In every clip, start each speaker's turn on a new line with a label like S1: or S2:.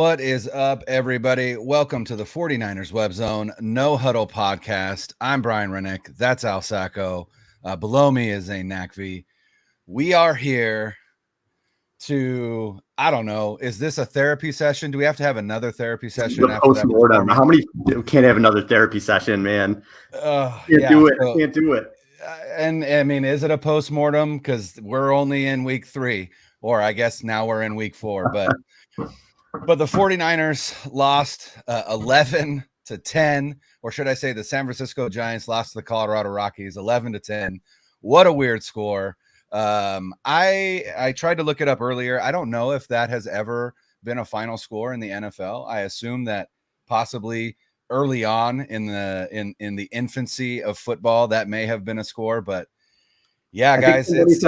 S1: What is up, everybody? Welcome to the 49ers Web Zone No Huddle Podcast. I'm Brian Renick. That's Al Sacco. Below me is Zain Nakvi. We are here to, I don't know, is this a therapy session? Do we have to have another therapy session?
S2: The post-mortem. How many can't have another therapy session, man? Can't do it.
S1: And I mean, is it a post-mortem? Because we're only in week 3, or I guess now we're in week 4, But the 49ers lost 11-10, or should I say the San Francisco Giants lost to the Colorado Rockies 11-10. What a weird score. I tried to look it up earlier. I don't know if that has ever been a final score in the NFL. I assume that possibly early on in the infancy of football, that may have been a score. But yeah, guys, it's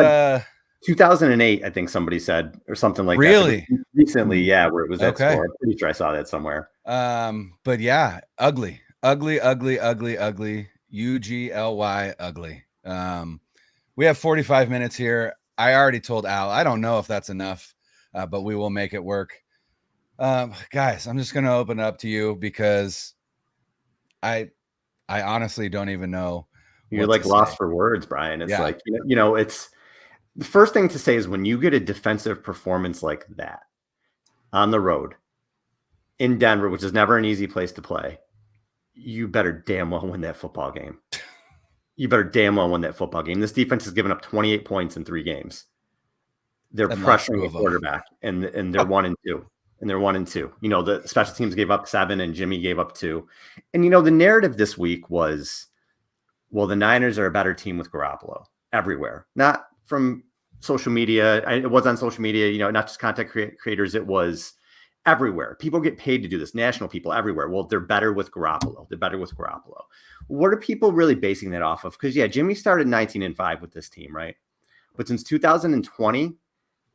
S2: 2008, I think somebody said, or something like
S1: really?
S2: That. Really? Recently, yeah, where it was that score. I'm pretty sure I saw that somewhere.
S1: But yeah, ugly. UGLY, ugly. We have 45 minutes here. I already told Al, I don't know if that's enough, but we will make it work. Guys, I'm just going to open it up to you because I honestly don't even know.
S2: You're like lost for words, Brian. It's like, it's the first thing to say is when you get a defensive performance like that on the road in Denver, which is never an easy place to play, you better damn well win that football game. This defense has given up 28 points in 3 games. They're pressuring the quarterback, and they're 1-2. And they're 1-2. The special teams gave up 7 and Jimmy gave up 2. And, the narrative this week was, well, the Niners are a better team with Garoppolo everywhere. Not from social media. It was on social media, not just content creators. It was everywhere. People get paid to do this. National people everywhere. Well, they're better with Garoppolo. What are people really basing that off of? Because, yeah, Jimmy started 19-5 with this team, right? But since 2020,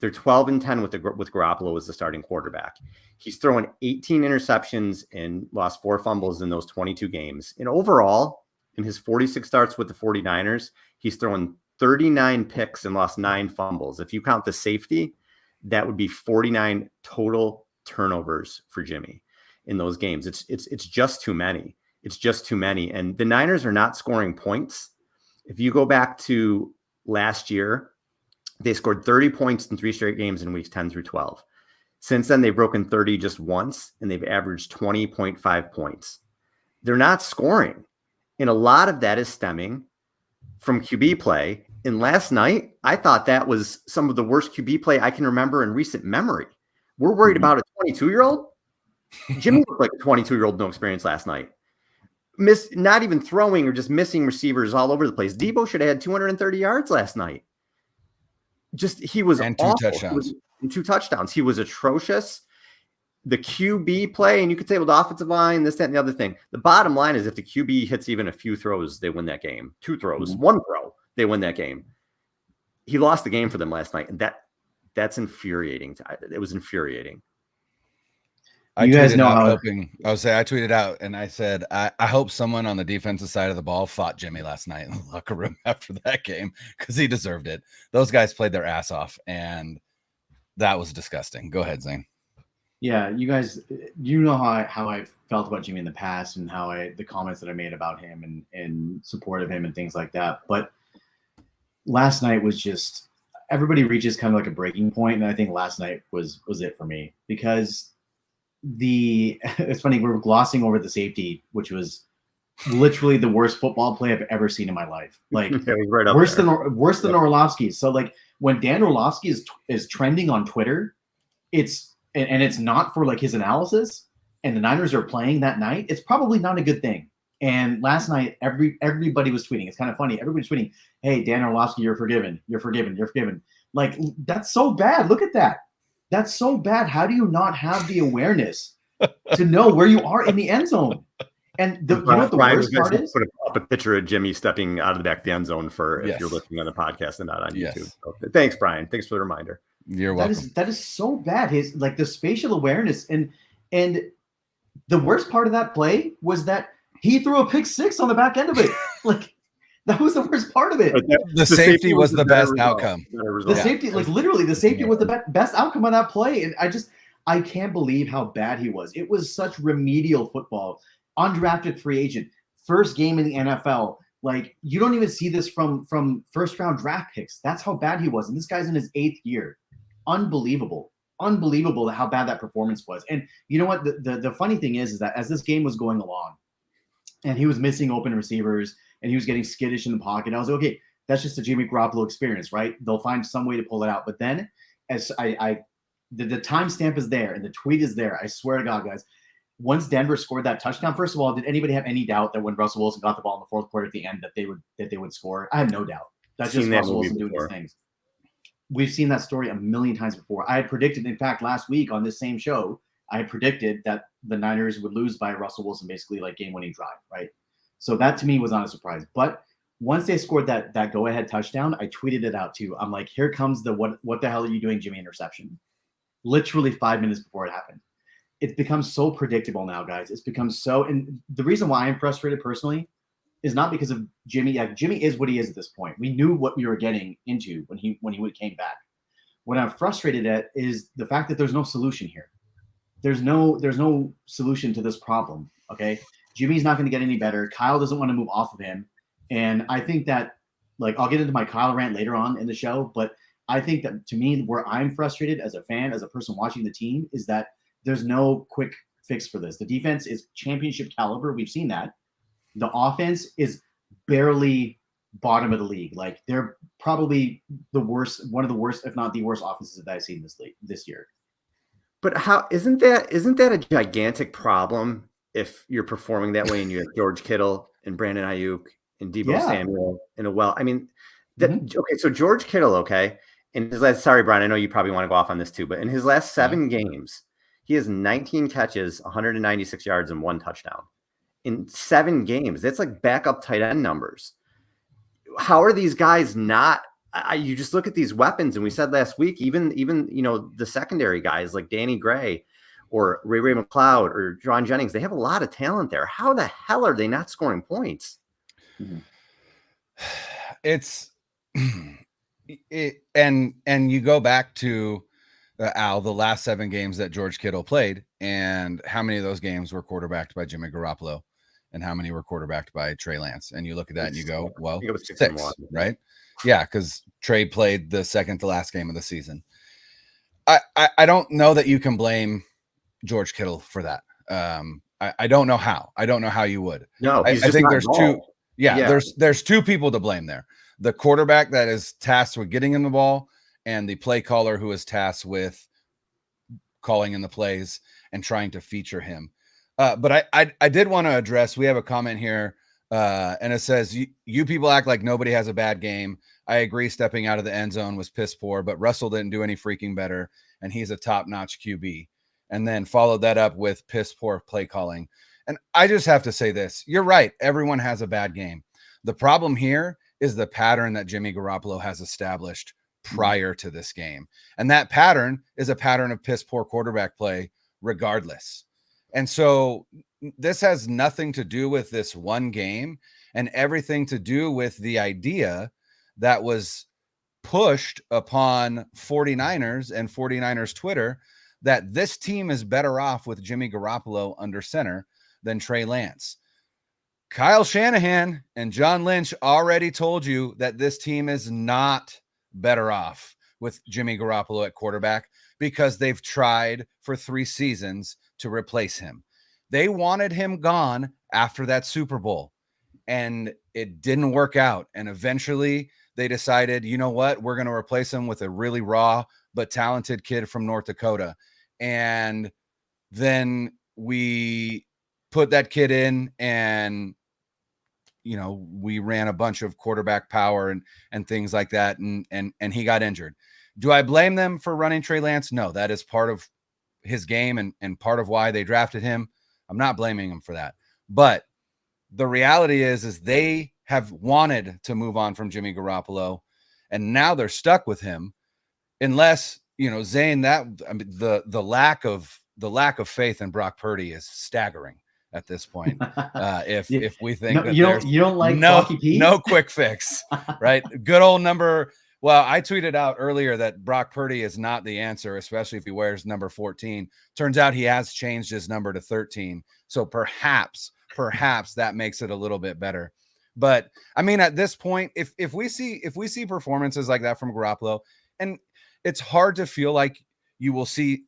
S2: they're 12-10 with Garoppolo as the starting quarterback. He's thrown 18 interceptions and lost 4 fumbles in those 22 games. And overall, in his 46 starts with the 49ers, he's thrown 39 picks and lost 9 fumbles. If you count the safety, that would be 49 total turnovers for Jimmy in those games. It's just too many. And the Niners are not scoring points. If you go back to last year, they scored 30 points in 3 straight games in weeks 10 through 12. Since then, they've broken 30 just once, and they've averaged 20.5 points. They're not scoring. And a lot of that is stemming from QB play. And last night, I thought that was some of the worst QB play I can remember in recent memory. We're worried about a 22-year-old. Jimmy looked like a 22-year-old, no experience last night. Not even throwing or just missing receivers all over the place. Debo should have had 230 yards last night. He was
S1: and
S2: awful.
S1: 2 touchdowns.
S2: 2 touchdowns. He was atrocious. The QB play, and you could say, well, the offensive line, this, that, and the other thing. The bottom line is if the QB hits even a few throws, they win that game. 2 throws, 1 throw, they win that game. He lost the game for them last night, and that's infuriating. It was infuriating.
S1: I tweeted out and I said, I hope someone on the defensive side of the ball fought Jimmy last night in the locker room after that game because he deserved it. Those guys played their ass off, and that was disgusting. Go ahead, Zane.
S3: Yeah, you guys, you know how I felt about Jimmy in the past and the comments that I made about him and support of him and things like that. But last night was just, everybody reaches kind of like a breaking point, and I think last night was it for me because it's funny, we're glossing over the safety, which was literally the worst football play I've ever seen in my life. Like
S2: right
S3: worse than Orlovsky's. So like when Dan Orlovsky is trending on Twitter, it's not for like his analysis, and the Niners are playing that night, it's probably not a good thing. And last night, everybody was tweeting. It's kind of funny. Everybody's tweeting, "Hey, Dan Orlovsky, you're forgiven. You're forgiven. You're forgiven." Like that's so bad. Look at that. That's so bad. How do you not have the awareness to know where you are in the end zone? And you know what the worst part is?
S2: Put up a picture of Jimmy stepping out of the back of the end zone if you're listening on the podcast and not on YouTube. So, thanks, Brian. Thanks for the reminder.
S1: You're welcome.
S3: That is so bad. His the spatial awareness and the worst part of that play was that he threw a pick 6 on the back end of it. Like that was the worst part of it.
S1: The safety was the best outcome.
S3: The safety, like literally, the safety was the best outcome of that play. And I can't believe how bad he was. It was such remedial football. Undrafted free agent, first game in the NFL. Like, you don't even see this from first round draft picks. That's how bad he was. And this guy's in his 8th year. Unbelievable how bad that performance was. And you know what? The funny thing is that as this game was going along and he was missing open receivers and he was getting skittish in the pocket, I was like, okay, that's just a Jimmy Garoppolo experience, right? They'll find some way to pull it out. But then as the timestamp is there and the tweet is there, I swear to God, guys, once Denver scored that touchdown, first of all, did anybody have any doubt that when Russell Wilson got the ball in the fourth quarter at the end that they would score? I had no doubt. That's just Russell Wilson doing his things. We've seen that story a million times before. I had predicted, in fact, last week on this same show, I had predicted that the Niners would lose by Russell Wilson, basically like game-winning drive, right? So that to me was not a surprise. But once they scored that go-ahead touchdown, I tweeted it out too. I'm like, here comes the what the hell are you doing, Jimmy interception? Literally 5 minutes before it happened. It's become so predictable now, guys. It's become so, and the reason why I'm frustrated personally is not because of Jimmy. Like, Jimmy is what he is at this point. We knew what we were getting into when he came back. What I'm frustrated at is the fact that there's no solution here. There's no solution to this problem. Okay, Jimmy's not going to get any better. Kyle doesn't want to move off of him, and I think that, like, I'll get into my Kyle rant later on in the show, but I think that, to me, where I'm frustrated as a fan, as a person watching the team, is that there's no quick fix for this. The defense is championship caliber. We've seen that. The offense is barely bottom of the league. Like, they're probably the worst, one of the worst, if not the worst offenses that I've seen this year.
S2: But how isn't that a gigantic problem if you're performing that way and you have George Kittle and Brandon Ayuk and Deebo Samuel and I mean, okay, so George Kittle, okay, in his last, sorry, Brian, I know you probably want to go off on this too, but in his last 7 games, he has 19 catches, 196 yards, and 1 touchdown. In 7 games, that's like backup tight end numbers. How are these guys not? You just look at these weapons, and we said last week, even the secondary guys like Danny Gray or Ray McLeod or John Jennings, they have a lot of talent there. How the hell are they not scoring points?
S1: It's and you go back to Al, the last 7 games that George Kittle played, and how many of those games were quarterbacked by Jimmy Garoppolo, and how many were quarterbacked by Trey Lance? And you look at that and you go, well, it was 6, right? Yeah, because Trey played the second to last game of the season. I don't know that you can blame George Kittle for that. I don't know how. I don't know how you would.
S2: No,
S1: I think there's two. Yeah, there's 2 people to blame there: the quarterback that is tasked with getting him the ball, and the play caller who is tasked with calling in the plays and trying to feature him. But I did want to address, we have a comment here, and it says, you people act like nobody has a bad game. I agree, stepping out of the end zone was piss poor, but Russell didn't do any freaking better, and he's a top-notch QB. And then followed that up with piss poor play calling. And I just have to say this. You're right. Everyone has a bad game. The problem here is the pattern that Jimmy Garoppolo has established prior to this game. And that pattern is a pattern of piss poor quarterback play regardless. And so this has nothing to do with this one game and everything to do with the idea that was pushed upon 49ers and 49ers Twitter that this team is better off with Jimmy Garoppolo under center than Trey Lance. Kyle Shanahan and John Lynch already told you that this team is not better off with Jimmy Garoppolo at quarterback because they've tried for 3 seasons to replace him. They wanted him gone after that Super Bowl, and it didn't work out. And eventually they decided, you know what, we're going to replace him with a really raw but talented kid from North Dakota. And then we put that kid in, and we ran a bunch of quarterback power and things like that, and he got injured. Do I blame them for running Trey Lance? No, that is part of his game and part of why they drafted him. I'm not blaming him for that. But the reality is they have wanted to move on from Jimmy Garoppolo, and now they're stuck with him unless, Zain, the lack of faith in Brock Purdy is staggering at this point. If we think that
S3: you don't like
S1: no quick fix, right? Good old number Well, I tweeted out earlier that Brock Purdy is not the answer, especially if he wears number 14. Turns out he has changed his number to 13. So perhaps that makes it a little bit better. But I mean, at this point, if we see performances like that from Garoppolo, and it's hard to feel like you will see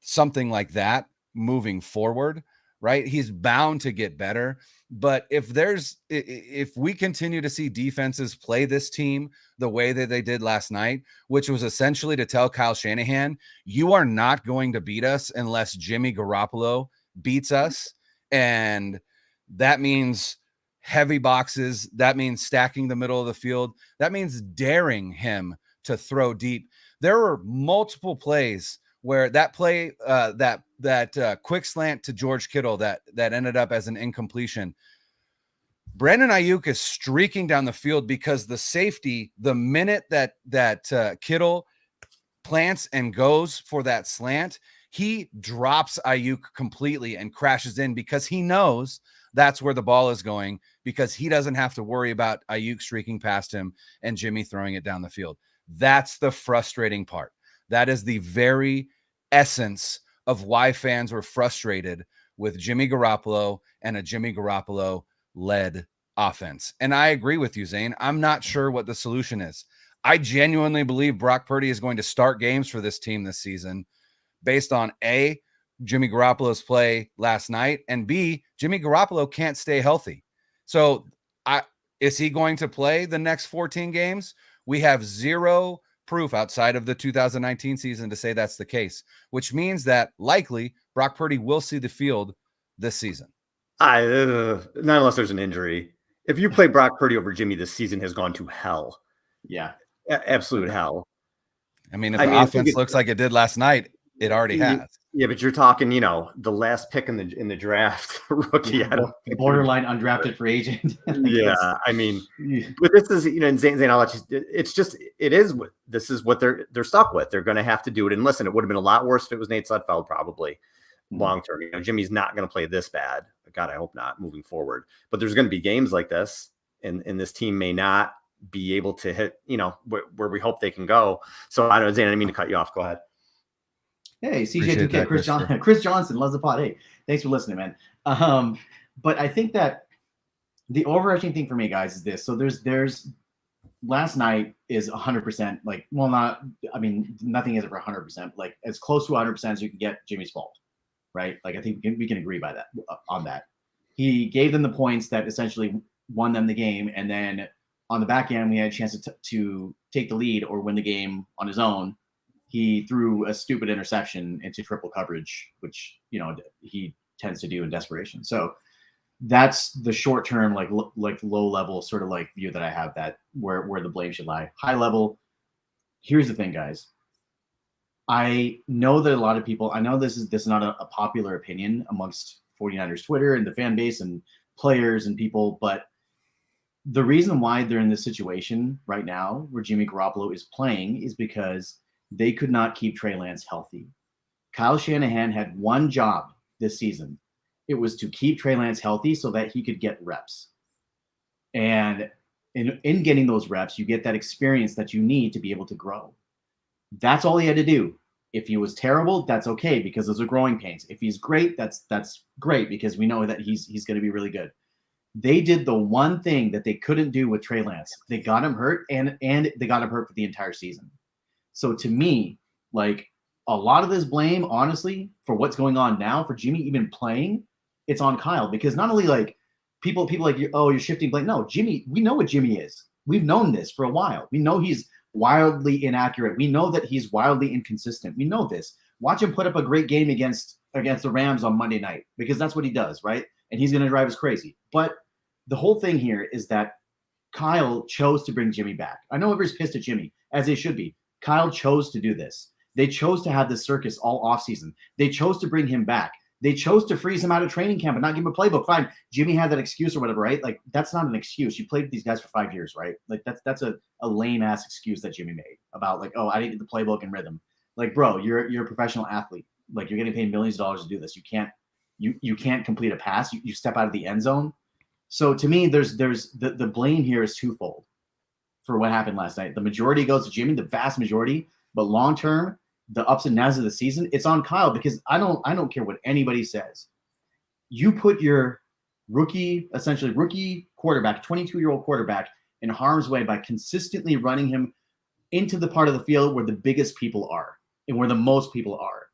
S1: something like that moving forward, right? He's bound to get better. But if we continue to see defenses play this team the way that they did last night, which was essentially to tell Kyle Shanahan, you are not going to beat us unless Jimmy Garoppolo beats us. And that means heavy boxes. That means stacking the middle of the field. That means daring him to throw deep. There were multiple plays where that play, that quick slant to George Kittle that ended up as an incompletion. Brandon Ayuk is streaking down the field because the safety, the minute that Kittle plants and goes for that slant, he drops Ayuk completely and crashes in because he knows that's where the ball is going, because he doesn't have to worry about Ayuk streaking past him and Jimmy throwing it down the field. That's the frustrating part. That is the very essence of why fans were frustrated with Jimmy Garoppolo and a Jimmy Garoppolo-led offense. And I agree with you, Zane. I'm not sure what the solution is. I genuinely believe Brock Purdy is going to start games for this team this season based on A, Jimmy Garoppolo's play last night, and B, Jimmy Garoppolo can't stay healthy. So is he going to play the next 14 games? We have zero proof outside of the 2019 season to say that's the case, which means that likely Brock Purdy will see the field this season.
S2: Not unless there's an injury. If you play Brock Purdy over Jimmy, this season has gone to hell.
S3: Yeah.
S2: Absolute hell.
S1: I mean, if the offense looks like it did last night, it already has.
S2: Yeah, but you're talking, the last pick in the draft, rookie.
S3: Yeah, borderline undrafted free agent.
S2: Yeah, I mean, but this is, and Zane, I'll let you. This is what they're stuck with. They're going to have to do it. And listen, it would have been a lot worse if it was Nate Sudfeld, probably long term. Jimmy's not going to play this bad. God, I hope not moving forward. But there's going to be games like this, and this team may not be able to hit, where we hope they can go. So I don't know, Zane, I didn't mean to cut you off. Go ahead.
S3: Hey, CJ2K, Chris Johnson loves the pod. Hey, thanks for listening, man. But I think that the overarching thing for me, guys, is this. So there's last night is 100%, nothing is ever 100%, like as close to 100% as you can get Jimmy's fault, right? Like I think we can agree on that. He gave them the points that essentially won them the game, and then on the back end, we had a chance to take the lead or win the game on his own. He threw a stupid interception into triple coverage, which, he tends to do in desperation. So that's the short term, like low level sort of like view that I have, that where the blame should lie. High level, here's the thing, guys. I know that a lot of people, I know this is not a popular opinion amongst 49ers Twitter and the fan base and players and people, but the reason why they're in this situation right now where Jimmy Garoppolo is playing is because they could not keep Trey Lance healthy. Kyle Shanahan had one job this season. It was to keep Trey Lance healthy so that he could get reps. And in getting those reps, you get that experience that you need to be able to grow. That's all he had to do. If he was terrible, that's okay, because those are growing pains. If he's great, that's great, because we know that he's going to be really good. They did the one thing that they couldn't do with Trey Lance. They got him hurt, and they got him hurt for the entire season. So to me, like, a lot of this blame, honestly, for what's going on now, for Jimmy even playing, it's on Kyle. Because not only like people like, you're shifting blame. No, Jimmy, we know what Jimmy is. We've known this for a while. We know he's wildly inaccurate. We know that he's wildly inconsistent. We know this. Watch him put up a great game against the Rams on Monday night, because that's what he does, right? And he's going to drive us crazy. But the whole thing here is that Kyle chose to bring Jimmy back. I know everybody's pissed at Jimmy, as they should be. Kyle chose to do this. They chose to have this circus all offseason. They chose to bring him back. They chose to freeze him out of training camp and not give him a playbook. Fine, Jimmy had that excuse or whatever, right? Like, that's not an excuse. You played with these guys for 5 years, right? Like, that's a lame-ass excuse that Jimmy made about, like, I didn't get the playbook and rhythm. Like, bro, you're a professional athlete. Like, you're getting paid millions of dollars to do this. You can't complete a pass. You step out of the end zone. So to me, there's the blame here is twofold. for what happened last night. The majority goes to Jimmy, the vast majority, but long term, the ups and downs of the season, it's on Kyle, because I don't care what anybody says. You put your essentially rookie quarterback, 22-year-old quarterback, in harm's way by consistently running him into the part of the field where the biggest people are and where the most people are,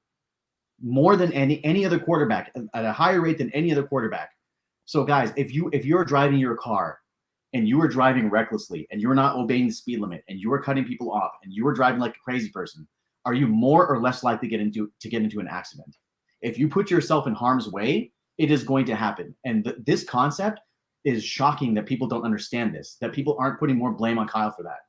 S3: more than any other quarterback, at a higher rate than any other quarterback. So guys, if you're driving your car and you are driving recklessly and you're not obeying the speed limit and you are cutting people off and you are driving like a crazy person, are you more or less likely to get into an accident? If you put yourself in harm's way, it is going to happen. And this concept is shocking that people don't understand this, that people aren't putting more blame on Kyle for that.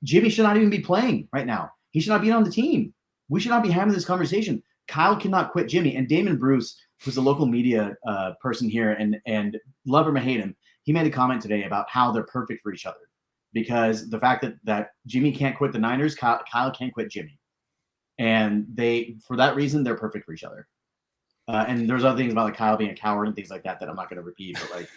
S3: Jimmy should not even be playing right now. He should not be on the team. We should not be having this conversation. Kyle cannot quit Jimmy. And Damon Bruce, who's a local media person here, and love him or hate him, he made a comment today about how they're perfect for each other, because the fact that Jimmy can't quit the Niners, Kyle can't quit Jimmy. And for that reason, they're perfect for each other. And there's other things about like Kyle being a coward and things like that I'm not going to repeat, but like,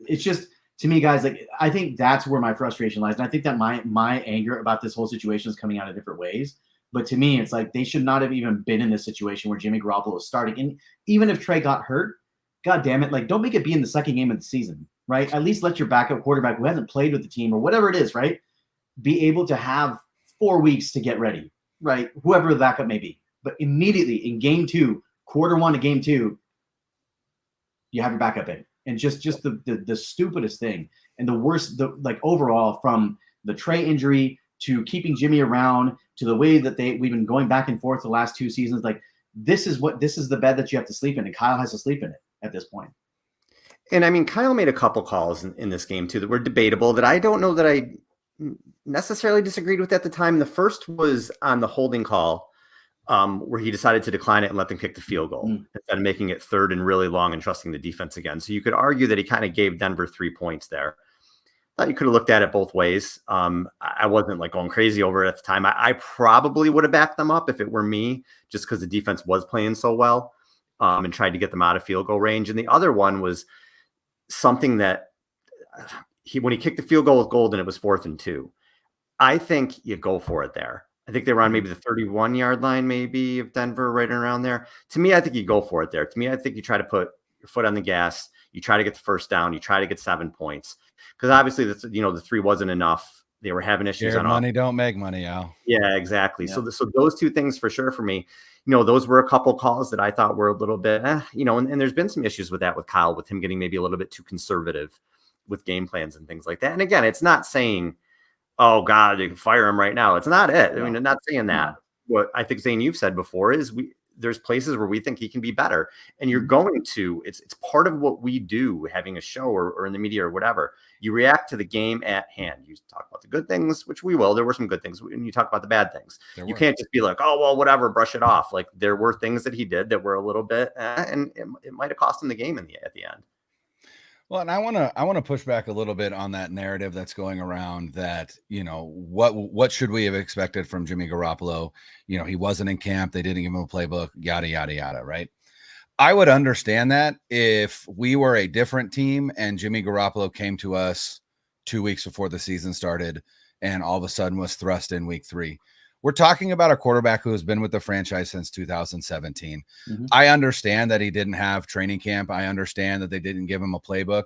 S3: it's just, to me, guys, like, I think that's where my frustration lies. And I think that my anger about this whole situation is coming out of different ways. But to me, it's like they should not have even been in this situation where Jimmy Garoppolo was starting. And even if Trey got hurt, God damn it, like, don't make it be in the second game of the season, right? At least let your backup quarterback who hasn't played with the team or whatever it is, right, be able to have 4 weeks to get ready, right? Whoever the backup may be. But immediately in game 2, quarter 1 to game 2, you have your backup in. And just the stupidest thing and the worst, like overall, from the Trey injury to keeping Jimmy around to the way that we've been going back and forth the last 2 seasons, like this is the bed that you have to sleep in, and Kyle has to sleep in it at this point.
S2: And I mean, Kyle made a couple calls in this game too that were debatable that I don't know that I necessarily disagreed with at the time. The first was on the holding call, where he decided to decline it and let them kick the field goal instead of making it third and really long and trusting the defense again. So you could argue that he kind of gave Denver 3 points there. Thought you could have looked at it both ways. I wasn't like going crazy over it at the time. I probably would have backed them up if it were me, just because the defense was playing so well, and tried to get them out of field goal range. And the other one was something that when he kicked the field goal with Golden, it was 4th and 2. I think you go for it there. I think they were on maybe the 31-yard line, maybe, of Denver, right around there. To me, I think you go for it there. To me, I think you try to put your foot on the gas. You try to get the first down. You try to get 7 points. Because obviously, the 3 wasn't enough. They were having issues on
S1: money. Don't make money, Al.
S2: Yeah, exactly.
S3: Yeah.
S2: So those 2 things for sure for me. Those were a couple calls that I thought were a little bit, and there's been some issues with that with Kyle, with him getting maybe a little bit too conservative with game plans and things like that. And again, it's not saying, oh God, you can fire him right now. It's not it. I mean, I'm not saying that. What I think, Zane, you've said before is there's places where we think he can be better, and you're going to, it's part of what we do, having a show or in the media or whatever. You react to the game at hand. You talk about the good things, which we will. There were some good things, and you talk about the bad things. You can't just be like, oh, well, whatever, brush it off. Like, there were things that he did that were a little bit, and it might have cost him the game at the end.
S1: Well, and I want to push back a little bit on that narrative that's going around that, what should we have expected from Jimmy Garoppolo? He wasn't in camp. They didn't give him a playbook, yada, yada, yada, right? I would understand that if we were a different team and Jimmy Garoppolo came to us 2 weeks before the season started and all of a sudden was thrust in week 3. We're talking about a quarterback who has been with the franchise since 2017. Mm-hmm. I understand that he didn't have training camp. I understand that they didn't give him a playbook.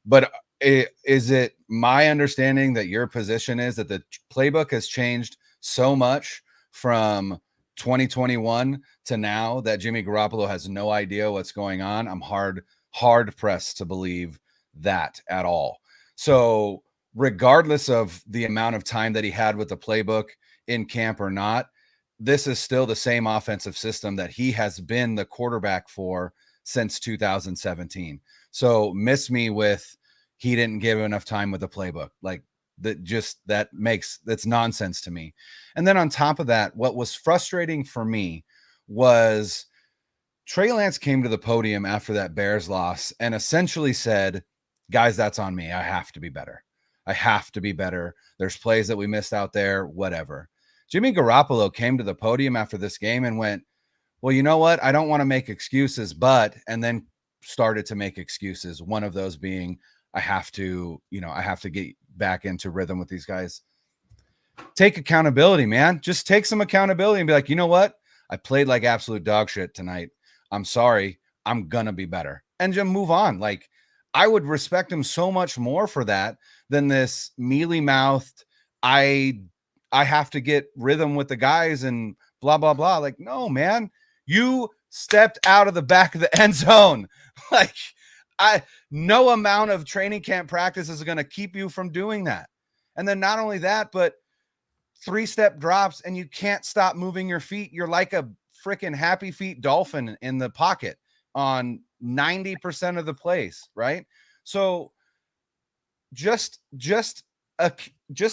S1: But is it my understanding that your position is that the playbook has changed so much from 2021 to now that Jimmy Garoppolo has no idea what's going on? I'm hard pressed to believe that at all. So regardless of the amount of time that he had with the playbook in camp or not, this is still the same offensive system that he has been the quarterback for since 2017. So miss me with he didn't give enough time with the playbook. Like, that's nonsense to me. And then on top of that, what was frustrating for me was Trey Lance came to the podium after that Bears loss and essentially said, guys, that's on me. I have to be better. There's plays that we missed out there, whatever. Jimmy Garoppolo came to the podium after this game and went, well, you know what? I don't want to make excuses, and then started to make excuses. One of those being, I have to back into rhythm with these guys. Take accountability, man. Just take some accountability and be like, you know what? I played like absolute dog shit tonight. I'm sorry. I'm gonna be better. And just move on. Like, I would respect him so much more for that than this mealy-mouthed, I have to get rhythm with the guys and blah, blah, blah. Like, no, man. You stepped out of the back of the end zone. Like, no amount of training camp practice is going to keep you from doing that. And then not only that, but 3-step drops and you can't stop moving your feet. You're like a freaking happy feet dolphin in the pocket on 90% of the plays, right? So just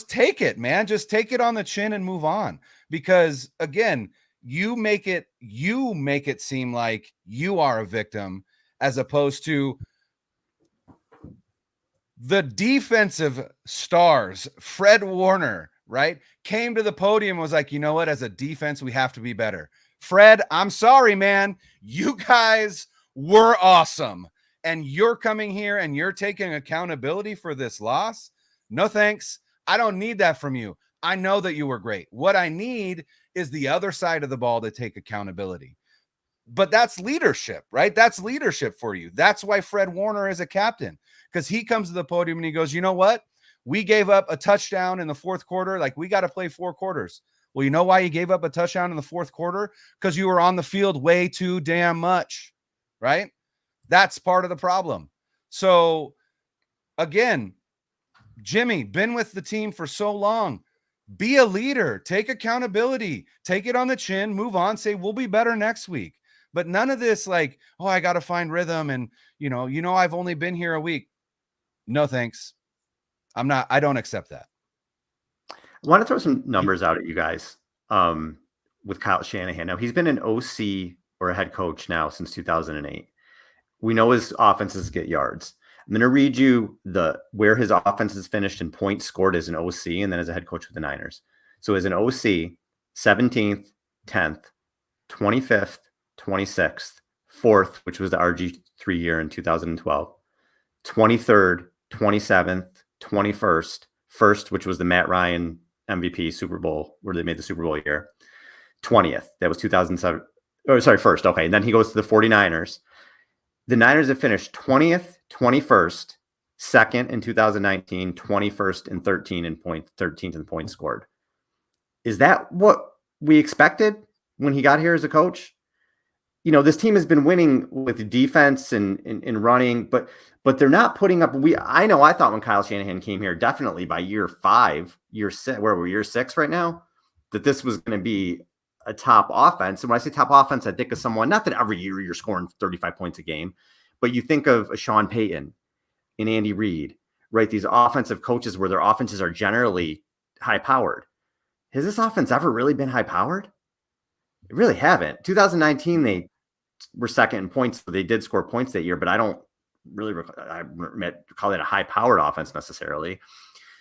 S1: take it, man. Just take it on the chin and move on. Because again, you make it seem like you are a victim as opposed to the defensive stars. Fred Warner, right, came to the podium and was like, you know what? As a defense, we have to be better. Fred, I'm sorry, man. You guys were awesome. And you're coming here and you're taking accountability for this loss? No, thanks. I don't need that from you. I know that you were great. What I need is the other side of the ball to take accountability. But that's leadership, right? That's leadership for you. That's why Fred Warner is a captain, because he comes to the podium and he goes, you know what? We gave up a touchdown in the fourth quarter. Like, we got to play 4 quarters. Well, you know why you gave up a touchdown in the fourth quarter? Because you were on the field way too damn much, right? That's part of the problem. So again, Jimmy, been with the team for so long. Be a leader. Take accountability. Take it on the chin. Move on. Say, we'll be better next week. But none of this like, oh, I got to find rhythm. And, you know, I've only been here a week. No, thanks. I don't accept that.
S2: I want to throw some numbers out at you guys with Kyle Shanahan. Now, he's been an OC or a head coach now since 2008. We know his offenses get yards. I'm going to read you where his offense is finished in points scored as an OC and then as a head coach with the Niners. So as an OC, 17th, 10th, 25th, 26th, 4th, which was the RG3 year in 2012, 23rd, 27th, 21st, 1st, which was the Matt Ryan MVP Super Bowl, where they made the Super Bowl year, 20th. That was 2007. Oh, sorry, 1st. Okay. And then he goes to the 49ers. The Niners have finished 20th, 21st, 2nd in 2019, 21st and 13th in points scored. Is that what we expected when he got here as a coach? You know, this team has been winning with defense and running, but they're not putting up. I thought when Kyle Shanahan came here, definitely by year 5, year 6, where we're year 6 right now, that this was going to be a top offense. And when I say top offense, I think of someone, not that every year you're scoring 35 points a game, but you think of a Sean Payton and Andy Reid, right? These offensive coaches where their offenses are generally high powered. Has this offense ever really been high powered? They really haven't. 2019, they were 2nd in points. So they did score points that year, but I don't really call that a high powered offense necessarily.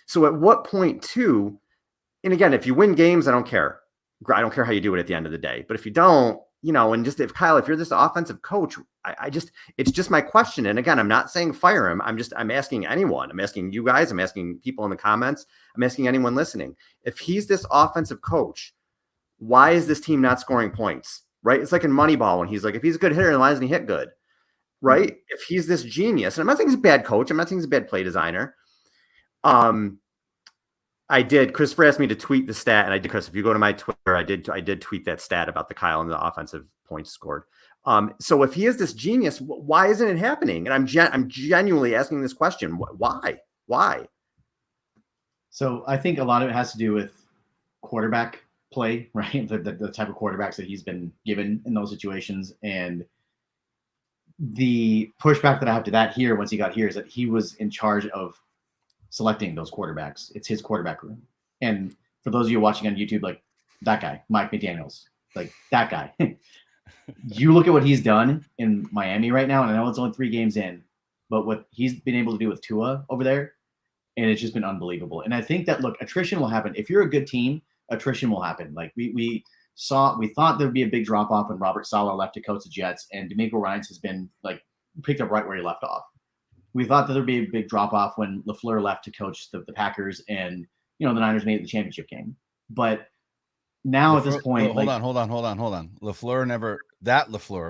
S2: So at what point too, and again, if you win games, I don't care. I don't care how you do it at the end of the day. But if you don't, you know, and just if Kyle, if you're this offensive coach, it's just my question. And again, I'm not saying fire him. I'm asking anyone. I'm asking you guys. I'm asking people in the comments. I'm asking anyone listening. If he's this offensive coach, why is this team not scoring points? Right? It's like in Moneyball when he's like, if he's a good hitter, why doesn't he hit good? Right? If he's this genius, and I'm not saying he's a bad coach. I'm not saying he's a bad play designer. Christopher asked me to tweet the stat, and I did. Chris, if you go to my Twitter, I did tweet that stat about the Kyle and the offensive points scored. So if he is this genius, why isn't it happening? And I'm genuinely asking this question. Why? So
S3: I think a lot of it has to do with quarterback play, right? The type of quarterbacks that he's been given in those situations, and the pushback that I have to that here once he got here is that he was in charge of selecting those quarterbacks. It's his quarterback room. And for those of you watching on YouTube, like that guy, Mike McDaniels, like that guy, you look at what he's done in Miami right now. And I know it's only 3 games in, but what he's been able to do with Tua over there, and it's just been unbelievable. And I think that, look, attrition will happen. If you're a good team, attrition will happen. Like we thought there'd be a big drop off when Robert Saleh left to coach the Jets, and DeMeco Ryans has been like picked up right where he left off. we thought that there'd be a big drop off when LaFleur left to coach the Packers, and the Niners made it the championship game. But now at this point,
S1: hold on. LaFleur,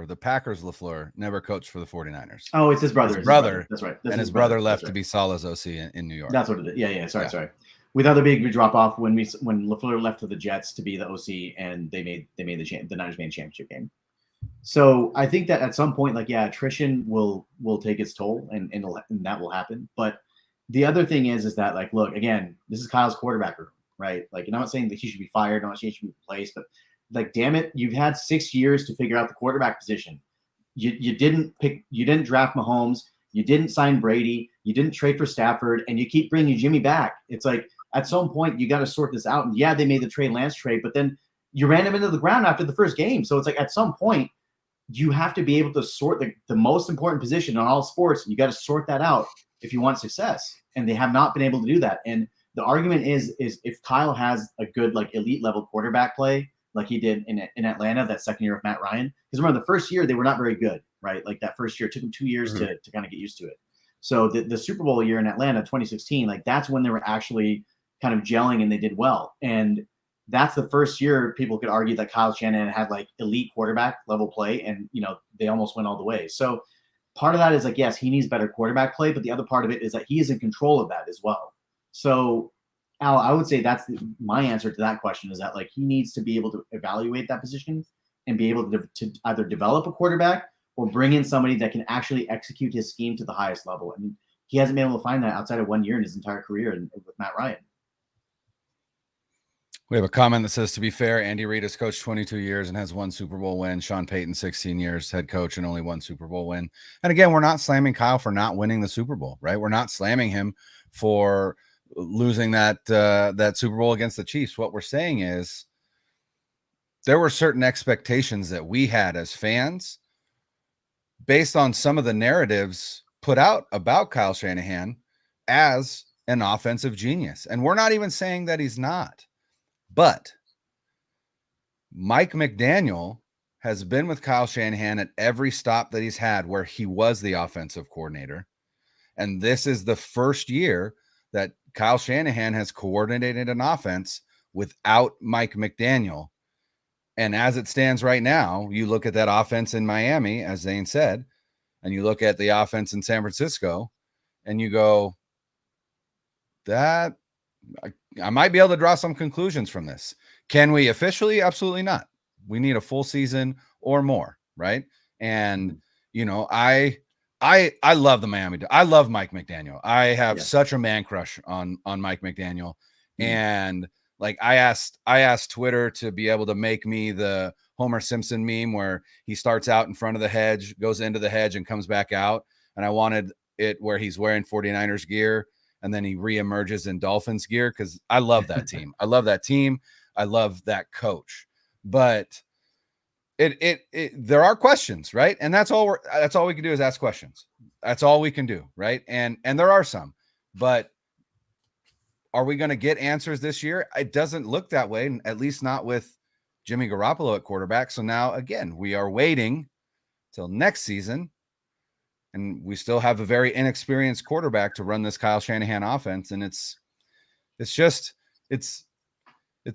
S1: the Packers LaFleur, never coached for the 49ers.
S3: Oh, it's his brother.
S1: That's right. His brother left to be Salah's OC in New York.
S3: That's what it is. Yeah. Sorry. We thought there'd be a big drop off when LaFleur left to the Jets to be the OC, and the Niners made a championship game. So I think that at some point, attrition will take its toll, and that will happen. But the other thing is that, look, again, this is Kyle's quarterback room, right? I'm not saying that he should be fired, I'm not saying he should be replaced, but damn it, you've had 6 years to figure out the quarterback position. You didn't draft Mahomes, you didn't sign Brady, you didn't trade for Stafford, and you keep bringing Jimmy back. It's at some point you got to sort this out. And yeah, they made the Trey Lance trade, but then you ran him into the ground after the first game. So it's at some point you have to be able to sort the most important position in all sports. You got to sort that out if you want success. And they have not been able to do that. And the argument is if Kyle has a good elite level quarterback play like he did in Atlanta that second year of Matt Ryan, because remember the first year they were not very good, right? That first year, it took them 2 years to kind of get used to it. So the Super Bowl year in Atlanta, 2016, that's when they were actually kind of gelling and they did well. And that's the first year people could argue that Kyle Shanahan had elite quarterback level play, and they almost went all the way. So part of that is yes, he needs better quarterback play, but the other part of it is that he is in control of that as well. So Al, I would say that's my answer to that question, is that he needs to be able to evaluate that position and be able to either develop a quarterback or bring in somebody that can actually execute his scheme to the highest level. And he hasn't been able to find that outside of 1 year in his entire career with Matt Ryan.
S1: We have a comment that says, to be fair, Andy Reid has coached 22 years and has 1 Super Bowl win. Sean Payton, 16 years head coach and only 1 Super Bowl win. And again, we're not slamming Kyle for not winning the Super Bowl, right? We're not slamming him for losing that Super Bowl against the Chiefs. What we're saying is there were certain expectations that we had as fans based on some of the narratives put out about Kyle Shanahan as an offensive genius. And we're not even saying that he's not. But Mike McDaniel has been with Kyle Shanahan at every stop that he's had where he was the offensive coordinator. And this is the first year that Kyle Shanahan has coordinated an offense without Mike McDaniel. And as it stands right now, you look at that offense in Miami, as Zane said, and you look at the offense in San Francisco, and you go, that I might be able to draw some conclusions from this. Can we officially? Absolutely not. We need a full season or more, right? And I love the Miami. I love Mike McDaniel. I have such a man crush on Mike McDaniel. And I asked Twitter to be able to make me the Homer Simpson meme where he starts out in front of the hedge, goes into the hedge, and comes back out. And I wanted it where he's wearing 49ers gear and then he reemerges in Dolphins gear, because I love that team. I love that team. I love that coach. But there are questions, right? And that's all we can do is ask questions. That's all we can do, right? And there are some, but are we going to get answers this year? It doesn't look that way, at least not with Jimmy Garoppolo at quarterback. So now again, we are waiting till next season, and we still have a very inexperienced quarterback to run this Kyle Shanahan offense. And it's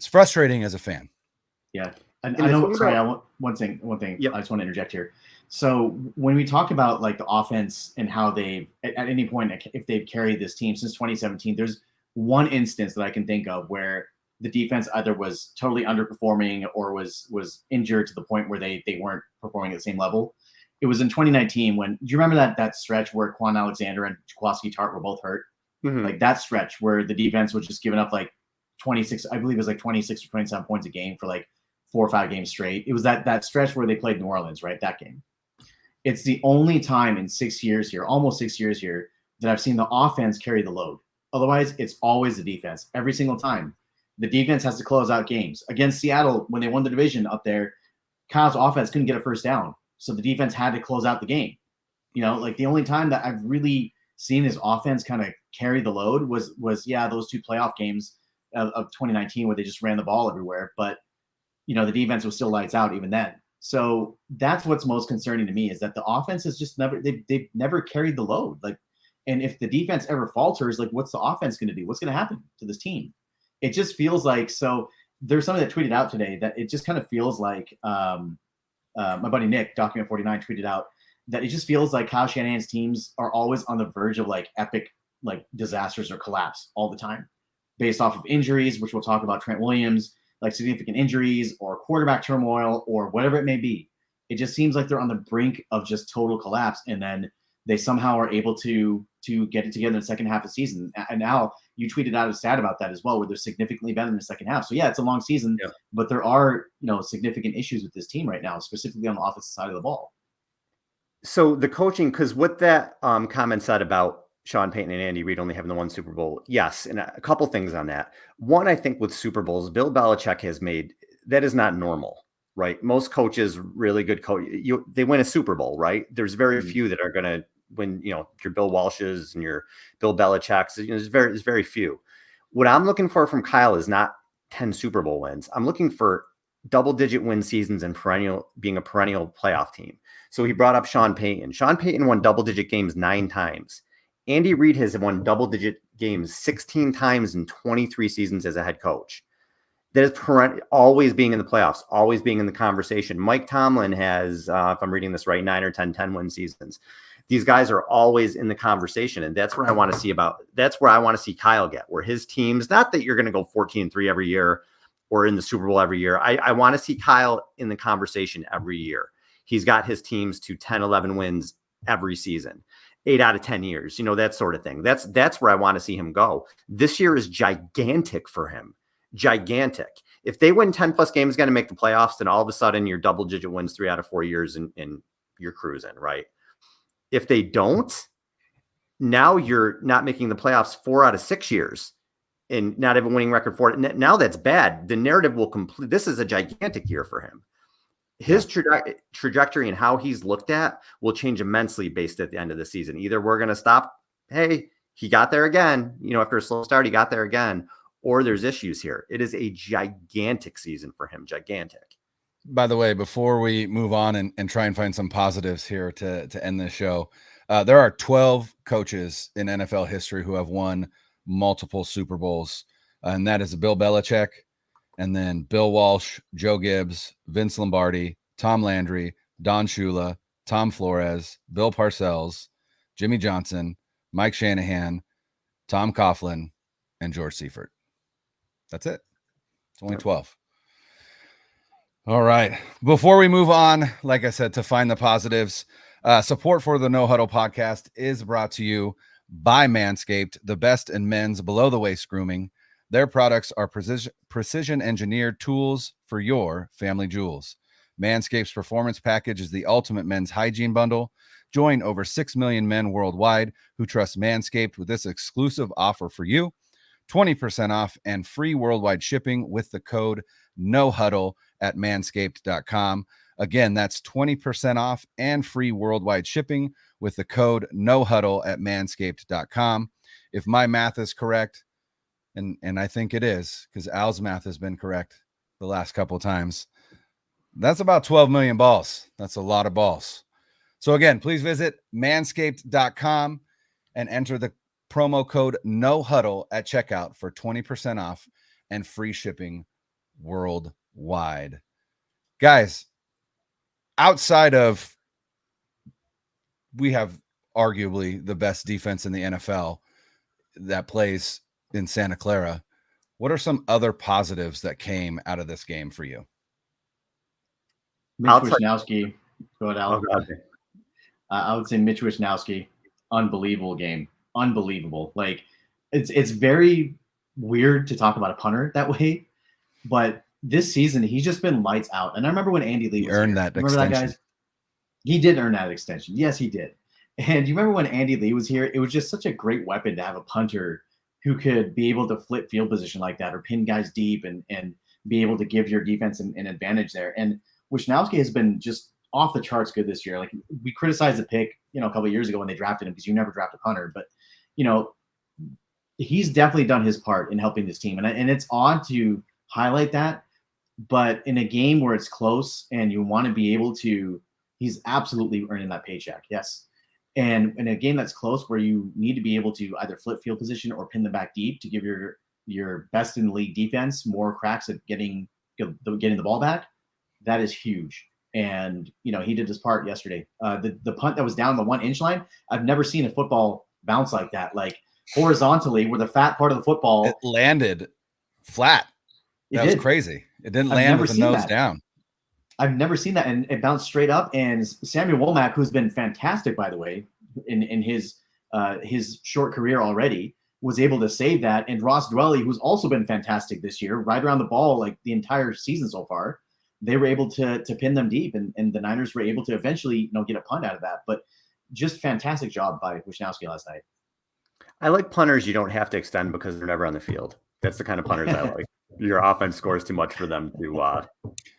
S1: frustrating as a fan.
S3: Yeah. And I know, sorry, one thing. Yep. I just want to interject here. So when we talk about the offense and how they, at any point, if they've carried this team since 2017, there's one instance that I can think of where the defense either was totally underperforming or was injured to the point where they weren't performing at the same level. It was in 2019 when, do you remember that stretch where Quan Alexander and Jaquiski Tartt were both hurt? Mm-hmm. That stretch where the defense was just giving up 26, I believe it was 26 or 27 points a game for 4 or 5 games straight. It was that stretch where they played New Orleans, right? That game. It's the only time in 6 years here, almost 6 years here, that I've seen the offense carry the load. Otherwise, it's always the defense. Every single time. The defense has to close out games. Against Seattle, when they won the division up there, Kyle's offense couldn't get a first down. So the defense had to close out the game. The only time that I've really seen his offense kind of carry the load was those 2 playoff games of 2019 where they just ran the ball everywhere. But, the defense was still lights out even then. So that's what's most concerning to me, is that the offense is just they've never carried the load. And if the defense ever falters, like what's the offense going to do? What's going to happen to this team? It just feels like, so there's somebody that tweeted out today that it just kind of feels like my buddy Nick, Document 49, tweeted out that it just feels like Kyle Shanahan's teams are always on the verge of like epic like disasters or collapse all the time based off of injuries, which we'll talk about, Trent Williams, like significant injuries or quarterback turmoil or whatever it may be. It just seems like they're on the brink of just total collapse. And then they somehow are able to get it together in the second half of the season. And now you tweeted out a stat about that as well, where they're significantly better in the second half. So yeah, it's a long season, but there are, significant issues with this team right now, specifically on the offensive side of the ball.
S2: So the coaching, because what that comment said about Sean Payton and Andy Reid only having the one Super Bowl, yes, and a couple things on that. One, I think with Super Bowls, Bill Belichick has made, that is not normal, right? Most coaches, really good coach, they win a Super Bowl, right? There's very few that are going to win, your Bill Walsh's and your Bill Belichick's. There's very few. What I'm looking for from Kyle is not 10 Super Bowl wins. I'm looking for double-digit win seasons and being a perennial playoff team. So he brought up Sean Payton. Sean Payton won double-digit games 9 times. Andy Reid has won double-digit games 16 times in 23 seasons as a head coach. That is always being in the playoffs, always being in the conversation. Mike Tomlin has, if I'm reading this right, 9 or 10 win seasons. These guys are always in the conversation, and that's where I want to see that's where I want to see Kyle get, where his teams, not that you're going to go 14-3 every year or in the Super Bowl every year. I want to see Kyle in the conversation every year. He's got his teams to 10, 11 wins every season, 8 out of 10 years, that sort of thing. That's where I want to see him go. This year is gigantic for him. Gigantic. If they win 10 plus games, going to make the playoffs, then all of a sudden you're double digit wins 3 out of 4 years and you're cruising, right? If they don't, now you're not making the playoffs 4 out of 6 years and not have a winning record for it. Now that's bad. The narrative will complete. This is a gigantic year for him. His trajectory and how he's looked at will change immensely based at the end of the season. Either we're going to stop, hey, he got there again, after a slow start, he got there again, or there's issues here. It is a gigantic season for him. Gigantic.
S1: By the way, before we move on and try and find some positives here to end this show, there are 12 coaches in NFL history who have won multiple Super Bowls, and that is Bill Belichick, and then Bill Walsh, Joe Gibbs, Vince Lombardi, Tom Landry, Don Shula, Tom Flores, Bill Parcells, Jimmy Johnson, Mike Shanahan, Tom Coughlin, and George Seifert. That's it. It's only 12. All right. Before we move on, like I said, to find the positives, support for the No Huddle podcast is brought to you by Manscaped, the best in men's below-the-waist grooming. Their products are precision-engineered tools for your family jewels. Manscaped's Performance Package is the ultimate men's hygiene bundle. Join over 6 million men worldwide who trust Manscaped with this exclusive offer for you. 20% off and free worldwide shipping with the code NOHUDDLE at manscaped.com. Again, that's 20% off and free worldwide shipping with the code NOHUDDLE at manscaped.com. If my math is correct, and I think it is, because Al's math has been correct the last couple of times, that's about 12 million balls. That's a lot of balls. So again, please visit manscaped.com and enter the promo code NOHUDDLE at checkout for 20% off and free shipping worldwide. Guys, outside of, we have arguably the best defense in the NFL that plays in Santa Clara. What are some other positives that came out of this game for you?
S3: Mitch Wishnowsky. Go ahead, Al. I would say Mitch Wishnowsky, unbelievable game. Unbelievable. Like, it's very weird to talk about a punter that way, but this season he's just been lights out. And I remember when Andy Lee
S1: earned that extension. That, guys?
S3: He did earn that extension. Yes, he did. And you remember when Andy Lee was here, it was just such a great weapon to have a punter who could be able to flip field position like that or pin guys deep and be able to give your defense an advantage there. And Wishnowsky has been just off the charts good this year. Like, we criticized the pick, a couple of years ago when they drafted him because you never draft a punter, but he's definitely done his part in helping this team. And it's odd to highlight that, but in a game where it's close and you want to be able to, he's absolutely earning that paycheck. Yes. And in a game that's close where you need to be able to either flip field position or pin them back deep to give your best in the league defense more cracks at getting the ball back, that is huge. And, he did his part yesterday. The punt that was down the 1 inch line, I've never seen a football bounce like that. Like horizontally, where the fat part of the football.
S1: It landed flat. That was crazy. It didn't land with the nose down.
S3: I've never seen that. And it bounced straight up. And Samuel Womack, who's been fantastic, by the way, in his short career already, was able to save that. And Ross Dwelly, who's also been fantastic this year, right around the ball like the entire season so far, they were able to pin them deep. And the Niners were able to eventually, get a punt out of that. But just fantastic job by Wisnowski last night.
S2: I like punters you don't have to extend because they're never on the field. That's the kind of punters I like. Your offense scores too much for them to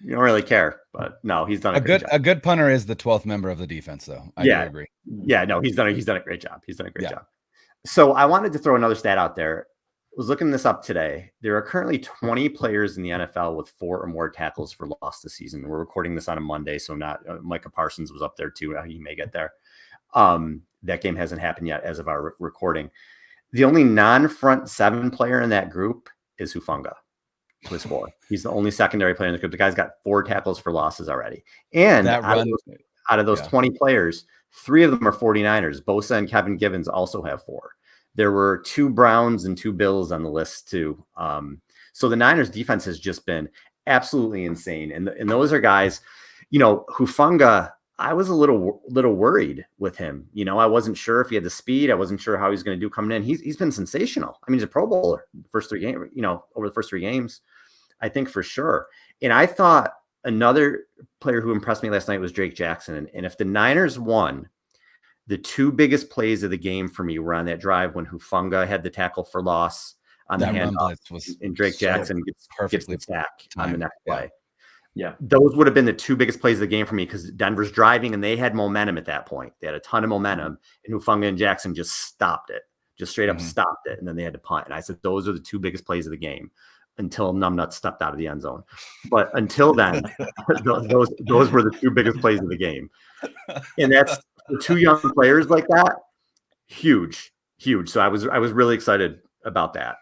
S2: you don't really care. But no, he's done
S1: a good punter is the 12th member of the defense, though. I agree.
S2: Yeah, no, he's done a great job. He's done a great job. So I wanted to throw another stat out there. I was looking this up today. There are currently 20 players in the NFL with 4 or more tackles for loss this season. We're recording this on a Monday, so not Micah Parsons was up there too. He may get there. That game hasn't happened yet as of our recording. The only non-front 7 player in that group is Hufanga. Was 4. He's the only secondary player in the group. The guy's got 4 tackles for losses already. And out of those 20 players, 3 of them are 49ers. Bosa and Kevin Givens also have 4. There were 2 Browns and 2 Bills on the list too. So the Niners defense has just been absolutely insane. And those are guys, Hufanga, I was a little worried with him. I wasn't sure if he had the speed. I wasn't sure how he was going to do coming in. He's been sensational. I mean, he's a Pro Bowler first 3 games, over the first 3 games, I think for sure. And I thought another player who impressed me last night was Drake Jackson. And if the Niners won, the 2 biggest plays of the game for me were on that drive when Hufanga had the tackle for loss on the handoff, and Drake Jackson gets the sack on the next play.
S3: Yeah,
S2: those would have been the 2 biggest plays of the game for me because Denver's driving and they had momentum at that point. They had a ton of momentum, and Hufanga and Jackson just stopped it, just straight up stopped it, and then they had to punt. And I said those are the 2 biggest plays of the game until Numbnut stepped out of the end zone. But until then, those were the 2 biggest plays of the game, and that's for 2 young players like that. Huge. So I was really excited about that.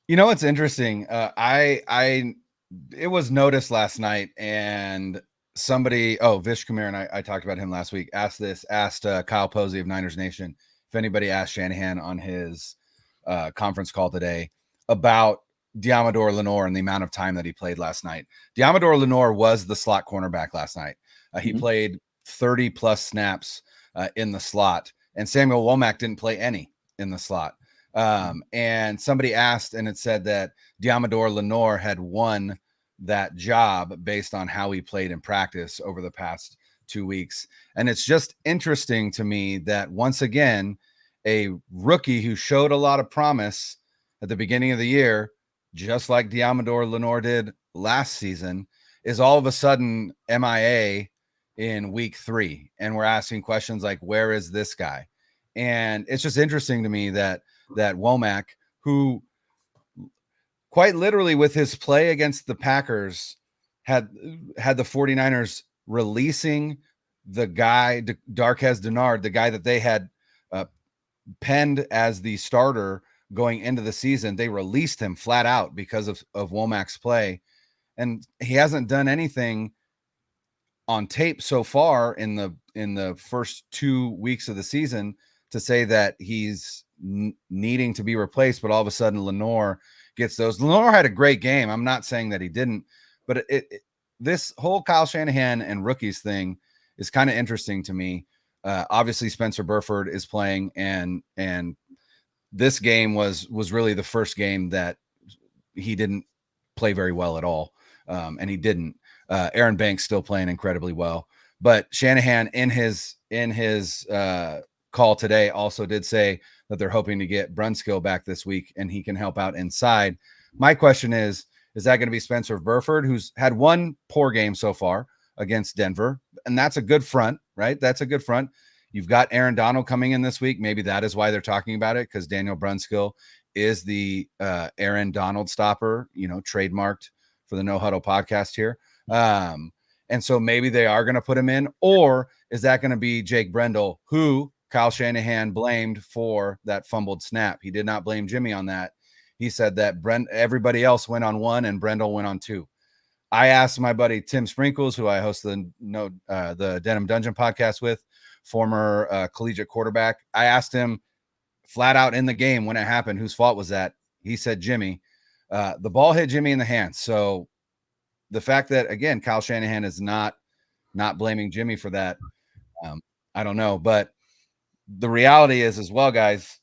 S1: It's interesting. It was noticed last night, and somebody, Vish Kumar, and I talked about him last week, asked Kyle Posey of Niners Nation if anybody asked Shanahan on his conference call today about Diamador Lenore and the amount of time that he played last night. Diamador Lenore was the slot cornerback last night. He played 30 plus snaps in the slot, and Samuel Womack didn't play any in the slot. And somebody asked, and it said that Diamador Lenore had won that job based on how he played in practice over the past 2 weeks. And it's just interesting to me that once again, a rookie who showed a lot of promise at the beginning of the year, just like Diamador Lenore did last season, is all of a sudden MIA in week 3. And we're asking questions like, where is this guy? And it's just interesting to me that Womack, who quite literally with his play against the Packers had the 49ers releasing the guy, Darqueze Dennard, the guy that they had penned as the starter going into the season. They released him flat out because of Womack's play. And he hasn't done anything on tape so far in the first 2 weeks of the season to say that he's needing to be replaced, but all of a sudden Lenore gets those. Lenore had a great game. I'm not saying that he didn't, but this whole Kyle Shanahan and rookies thing is kind of interesting to me. Obviously Spencer Burford is playing, and this game was really the first game that he didn't play very well at all. And he didn't. Aaron Banks still playing incredibly well, but Shanahan in his call today also did say that they're hoping to get Brunskill back this week and he can help out inside. My question is that going to be Spencer Burford, who's had 1 poor game so far against Denver? And that's a good front, right? That's a good front. You've got Aaron Donald coming in this week. Maybe that is why they're talking about it, because Daniel Brunskill is the Aaron Donald stopper, trademarked for the No Huddle podcast here. And And so maybe they are going to put him in, or is that going to be Jake Brendel, who Kyle Shanahan blamed for that fumbled snap? He did not blame Jimmy on that. He said that everybody else went on 1 and Brendel went on 2. I asked my buddy Tim Sprinkles, who I host the Denim Dungeon podcast with, former collegiate quarterback. I asked him flat out in the game when it happened, whose fault was that? He said Jimmy. The ball hit Jimmy in the hands. So the fact that, again, Kyle Shanahan is not blaming Jimmy for that, I don't know. But the reality is as well, guys,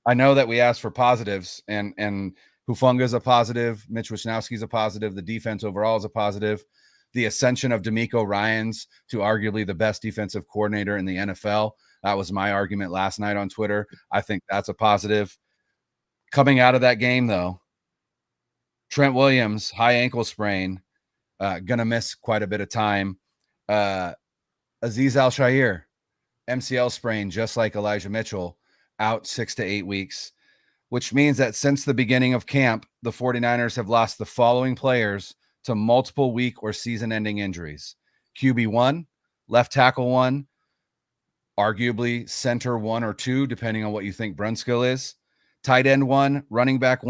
S1: I know that we asked for positives, and Hufunga's a positive, Mitch Wisnowski's a positive, the defense overall is a positive. The ascension of DeMeco Ryans to arguably the best defensive coordinator in the NFL, that was my argument last night on Twitter. I think that's a positive. Coming out of that game, though, Trent Williams, high ankle sprain, gonna miss quite a bit of time. Azeez Al-Shaair, MCL sprain, just like Elijah Mitchell, out 6 to 8 weeks, which means that since the beginning of camp, the 49ers have lost the following players to multiple week or season-ending injuries. QB 1, left tackle 1, arguably center 1 or 2, depending on what you think Brunskill is, tight end 1, running back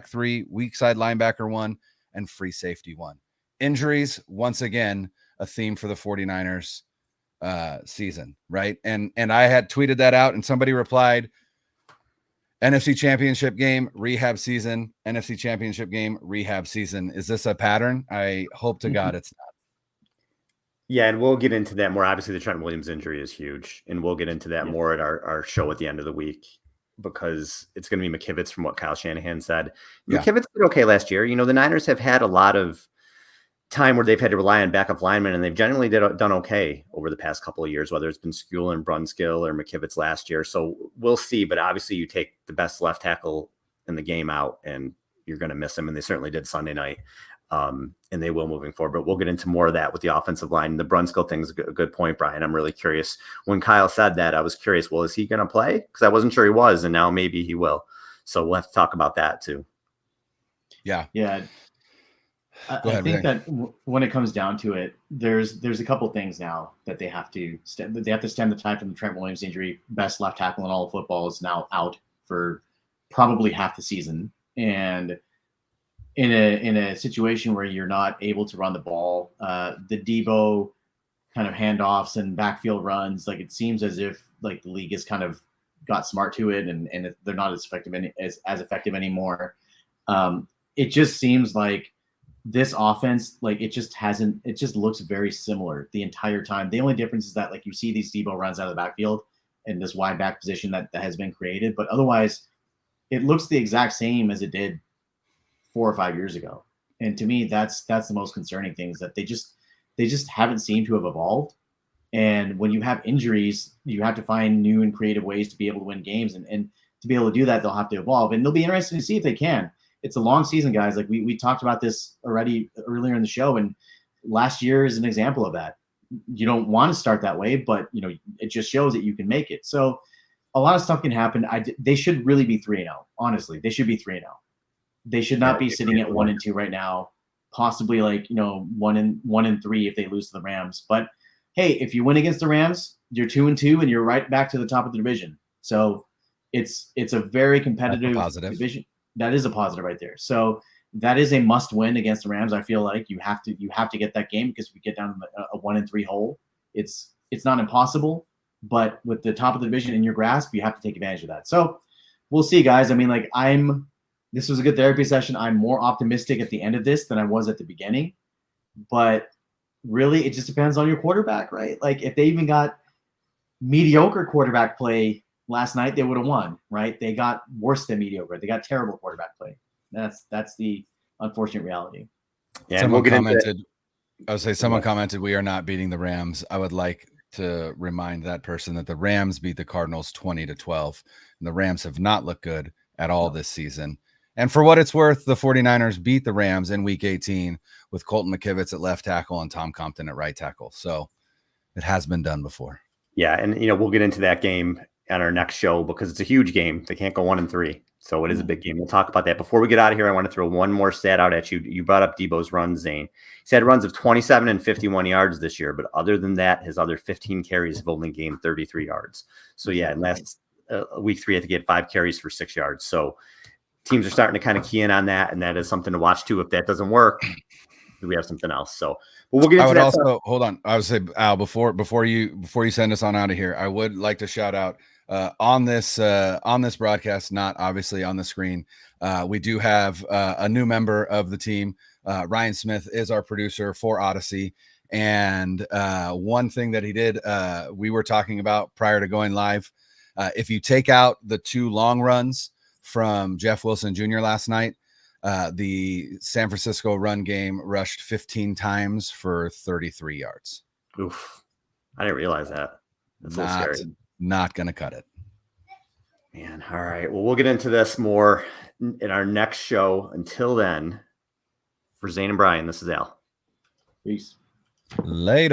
S1: 3, weak side linebacker 1, and free safety 1. Injuries, once again, a theme for the 49ers season, right? And I had tweeted that out, and somebody replied, NFC Championship game, rehab season, NFC Championship game, rehab season. Is this a pattern? I hope to God it's not.
S2: Yeah, and we'll get into that more. Obviously, the Trent Williams injury is huge, and we'll get into that more at our show at the end of the week, because it's going to be McKivitz from what Kyle Shanahan said. Yeah. McKivitz did okay last year. You know, the Niners have had a lot of time where they've had to rely on backup linemen, and they've generally done okay over the past couple of years, whether it's been Skule and Brunskill or McKivitz last year. So we'll see, but obviously you take the best left tackle in the game out and you're going to miss him. And they certainly did Sunday night. And they will moving forward, but we'll get into more of that with the offensive line. The Brunskill thing is a good point, Brian. I'm really curious. When Kyle said that, I was curious, well, is he going to play? Because I wasn't sure he was, and now maybe he will. So we'll have to talk about that too.
S1: Yeah.
S3: Yeah. I think that when it comes down to it, there's a couple things now that they have to stem the tide from the Trent Williams injury. Best left tackle in all of football is now out for probably half the season, and in a situation where you're not able to run the ball, the Debo kind of handoffs and backfield runs, like it seems as if like the league has kind of got smart to it, and they're not as effective anymore. It just seems like this offense, like it just looks very similar the entire time. The only difference is that like you see these Debo runs out of the backfield and this wide back position that has been created, but otherwise it looks the exact same as it did 4 or 5 years ago. And to me, that's the most concerning thing, is that they just haven't seemed to have evolved. And when you have injuries, you have to find new and creative ways to be able to win games, and to be able to do that, they'll have to evolve, and they'll be interesting to see if they can. It's a long season, guys. Like we talked about this already earlier in the show, and last year is an example of that. You don't want to start that way, but you know it just shows that you can make it. So a lot of stuff can happen. They should really be 3-0. Honestly, they should be 3-0. They should not be sitting at 1-2 right now. Possibly like 1-3 if they lose to the Rams. But hey, if you win against the Rams, you're 2-2 and you're right back to the top of the division. So it's a very competitive division. That is a positive right there. So that is a must win against the Rams. I feel like you have to get that game, because if you get down a 1-3 hole, it's not impossible, but with the top of the division in your grasp, you have to take advantage of that. So we'll see, guys. I mean, like this was a good therapy session. I'm more optimistic at the end of this than I was at the beginning, but really it just depends on your quarterback, right? Like if they even got mediocre quarterback play last night, they would have won, right? They got worse than mediocre. They got terrible quarterback play. That's the unfortunate reality.
S1: Yeah, someone commented. I would say someone commented, "We are not beating the Rams." I would like to remind that person that the Rams beat the Cardinals 20-12, and the Rams have not looked good at all this season. And for what it's worth, the 49ers beat the Rams in Week 18 with Colton McKivitz at left tackle and Tom Compton at right tackle. So it has been done before.
S2: Yeah, and we'll get into that game on our next show, because it's a huge game. They can't go 1-3. So it is a big game. We'll talk about that. Before we get out of here, I want to throw one more stat out at you. You brought up Debo's runs, Zane. He's had runs of 27 and 51 yards this year, but other than that, his other 15 carries have only gained 33 yards. So yeah, in last week 3, I think he had 5 carries for 6 yards. So teams are starting to kind of key in on that, and that is something to watch too. If that doesn't work, we have something else. So we'll get into
S1: I would
S2: that
S1: also
S2: stuff.
S1: hold on. I would say, Al, before you send us on out of here, I would like to shout out on this broadcast, not obviously on the screen. We do have a new member of the team. Ryan Smith is our producer for Odyssey. And one thing that he did, we were talking about prior to going live. If you take out the 2 long runs from Jeff Wilson Jr. last night, the San Francisco run game rushed 15 times for 33 yards.
S2: Oof. I didn't realize that. That's a little scary.
S1: Not going to cut it.
S2: Man, all right. Well, we'll get into this more in our next show. Until then, for Zain and Brian, this is Al.
S3: Peace.
S1: Later.